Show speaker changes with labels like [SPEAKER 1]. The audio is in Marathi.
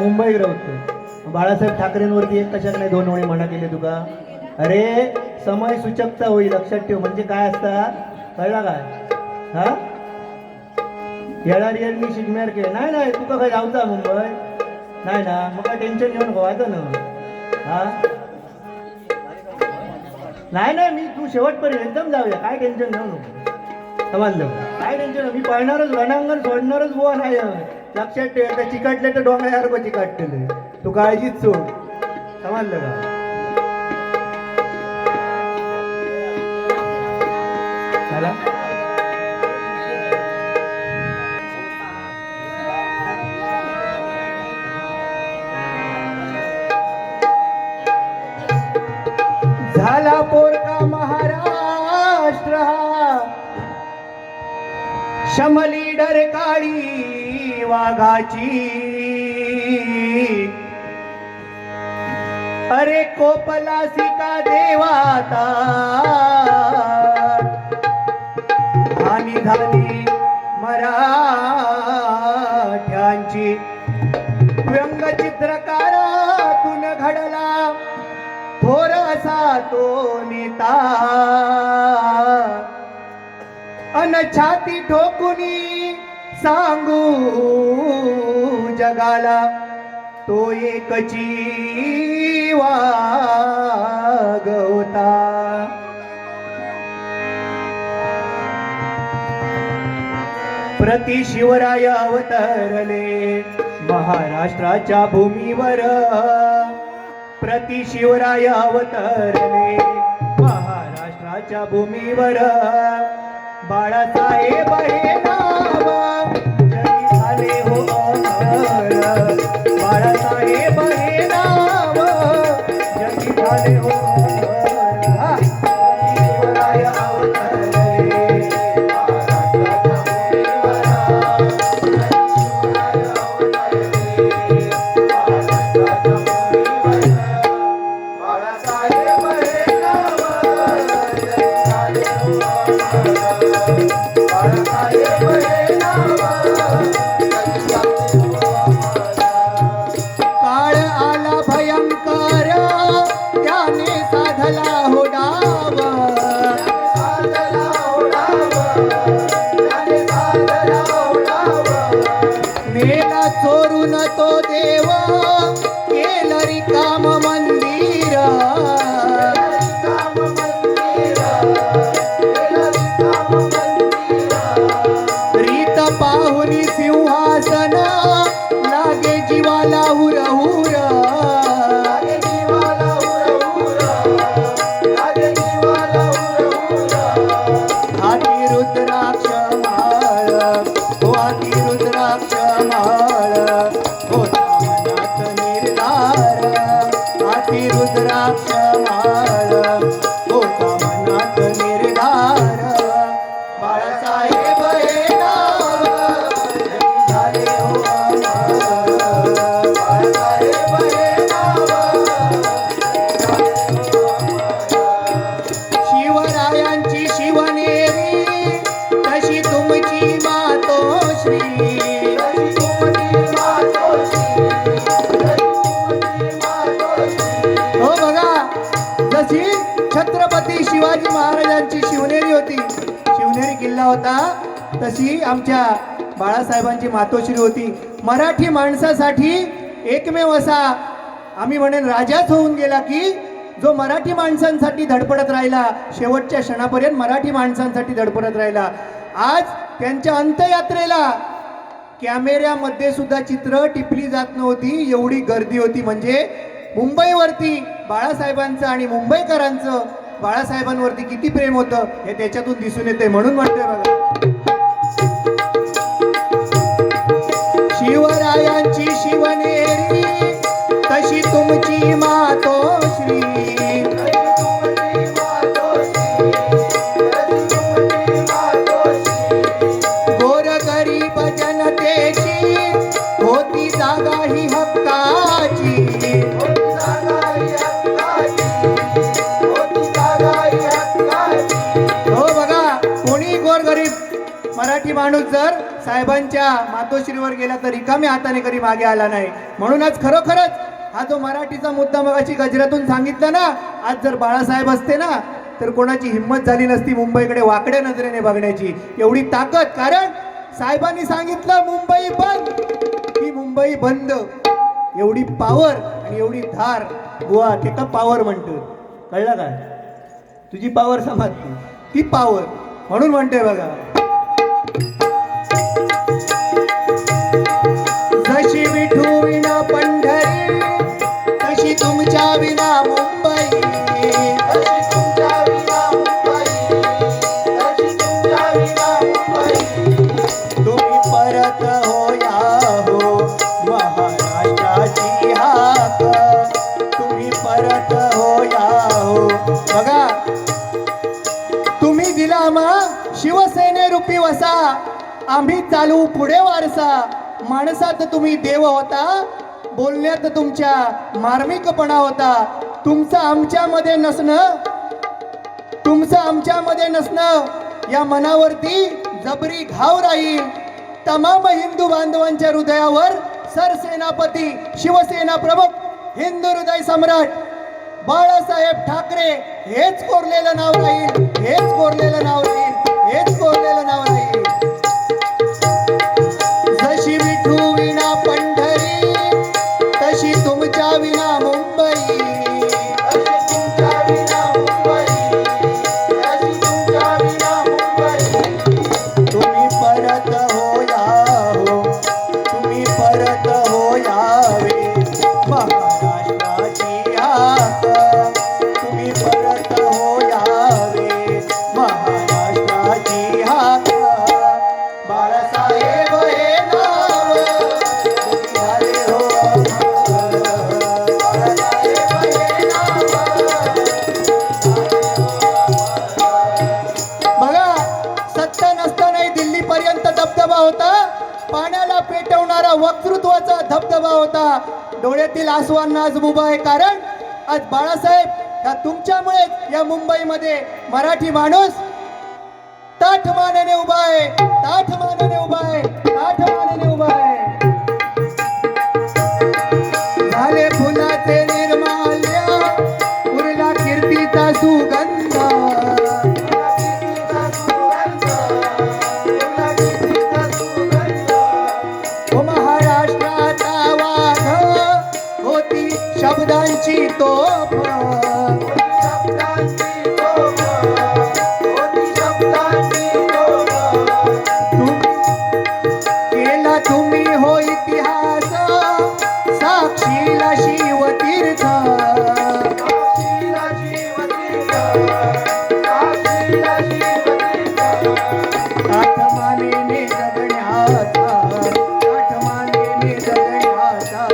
[SPEAKER 1] मुंबईत राहतो. बाळासाहेब ठाकरेंवरती एक कशाक नाही दोन ओळी म्हणा केले तुका. अरे समय सूचकता होईल लक्षात ठेव. म्हणजे काय असतात कळला काय? हा येणार येळनी शिगम्यार के नाही नाही तुका काय जाऊचा मुंबई नाही ना मग काय टेन्शन घेऊन व्हायचं ना. हा नाही नाही मी तू शेवटपर्यंत एकदम जाऊया काय टेन्शन घेऊ नको. समजलं काय टेन्शन मी पळणारच रणांगण सोडणारच बुवा नाही. लक्षात ठेव आता चिकटले तर डोंगळ्यासारखं चिकटलेले तू काळजीच सोड. समजलं का? चला झाला पोरका महाराष्ट्र हा शमली डर काळी वाघाची. अरे कोपलासी का देवाता हानी झाली मराठ्यांची. व्यंगचित्रकारातून घडला थोर असा तो नेता. अन छाती ठोकुनी सांगू जगाला तो एकची वाघ होता. प्रति शिवराय अवतरले महाराष्ट्राच्या भूमीवर. प्रति शिवराय अवतरले महाराष्ट्राच्या भूमीवर. बाळासाहेब हे नाव जगी झाले हो अमर. बाळासाहेब हे नाव जगी झाले हो अमर. शिवराय अवतरले काळ आला भयंकर त्याने साधला हो डाव. नेला चोरून तो देव केलं रिकाम मंदिर. रीत पाहुनी सिंहासन लागे जीवाला हुरहुर. हाती रुद्राक्ष माळ हो हाती रुद्राक्ष माळ होता मनात निर्धार. हाती रुद्राक्ष माळ होता मनात निर्धार. बाळासाहेब हे नाव जगी झाले हो अमर. बाळासाहेब हे नाव जगी झाले हो अमर. शिवरायांची शिवनेरी तशी तुमची मातोश्री. हो बघा जशी छत्रपती शिवाजी महाराजांची शिवनेरी होती शिवनेरी किल्ला होता तशी आमच्या बाळासाहेबांची मातोश्री होती. मराठी माणसासाठी एकमेव असा आम्ही म्हणेन राजाच होऊन गेला की जो मराठी माणसांसाठी धडपडत राहिला. शेवटच्या क्षणापर्यंत मराठी माणसांसाठी धडपडत राहिला. आज त्यांच्या अंत्ययात्रेला कॅमेऱ्यामध्ये सुद्धा चित्र टिपली जात नव्हती एवढी गर्दी होती. म्हणजे मुंबईवरती बाळासाहेबांचं आणि मुंबईकरांचं बाळासाहेबांवरती किती प्रेम होतं हे त्याच्यातून दिसून येते. म्हणून म्हणतोय बघा शिवरायांची शिवनेरी तशी तुमची मातोश्री. गोरगरीब जनतेची होती जागा ही हक्काची. माणूस जर साहेबांच्या मातोश्रीवर गेला तर रिकाम्या हाताने कधी मागे आला नाही. म्हणूनच खरोखरच हा जो मराठीचा मुद्दा मगाशी गजरातून सांगितला ना, आज जर बाळासाहेब असते ना तर कोणाची हिंमत झाली नसती मुंबईकडे वाकड्या नजरेने बघण्याची. एवढी ताकद, कारण साहेबांनी सांगितलं मुंबई बंद ही मुंबई बंद. एवढी पावर आणि एवढी धार. बुवा ते का पावर म्हणतो, कळलं काय? तुझी पावर समजते ती पावर म्हणून म्हणते बघा. जशी विठू विना पंढरी तशी तुमच्या विना मुंबई, तशी तुमच्या विना मुंबई, तशी तुमच्या विना मुंबई. तुम्ही परत होया हो महाराष्ट्राची हाक, तुम्ही परत होया हो. बघा तुम्ही दिला मा शिवसेने रूपी वसा, आम्ही चालू पुढे वारसा. माणसात तुम्ही देव होता, बोलण्यात तुमच्या मार्मिकपणा होता. तुमचं आमच्यामध्ये नसणं, तुमचं आमच्यामध्ये नसणं या मनावरती जबरी घाव राहील. तमाम हिंदू बांधवांच्या हृदयावर सरसेनापती शिवसेना प्रमुख हिंदू हृदय सम्राट बाळासाहेब ठाकरे हेच कोरलेलं नाव राहील, हेच कोरलेलं नाव राहील, हेच कोरलेलं नाव राहील. जशी विठू विना पंढरी तशी तुमच्या विना मुंबई, तशी तुमच्या विना मुंबई, तशी तुमच्या विना मुंबई. तुम्ही परत होया हो, तुम्ही परत होयावे महाराष्ट्राची हाक, तुम्ही परत होयावे महाराष्ट्राची हाक. बाळासाहेब हे नाव झाले हो, बाळासाहेब हे नाव. बघा सत्ता नसतानाही दिल्लीपर्यंत दबदबा होता, पाण्याला पेटवणारा वक्तृत्वाचा धबधबा होता. डोळ्यातील आसवांना आज उभा आहे, कारण आज बाळासाहेब या तुमच्यामुळेच या मुंबईमध्ये मराठी माणूस ताठ मानेने उभा आहे, ताठ मानेने उभा आहे, ताठ मानेने उभा आहे. झाले फुलाचे निर्माल्य, उरला कीर्तीचा सुगंध, ओ महाराष्ट्राचा वाघ होती शब्दांची तोफ, केला तुम्ही हो इतिहास साक्षीला शिवतीर्थ, ताठ मानेने जगण्याचा, ताठ मानेने जगण्याचा.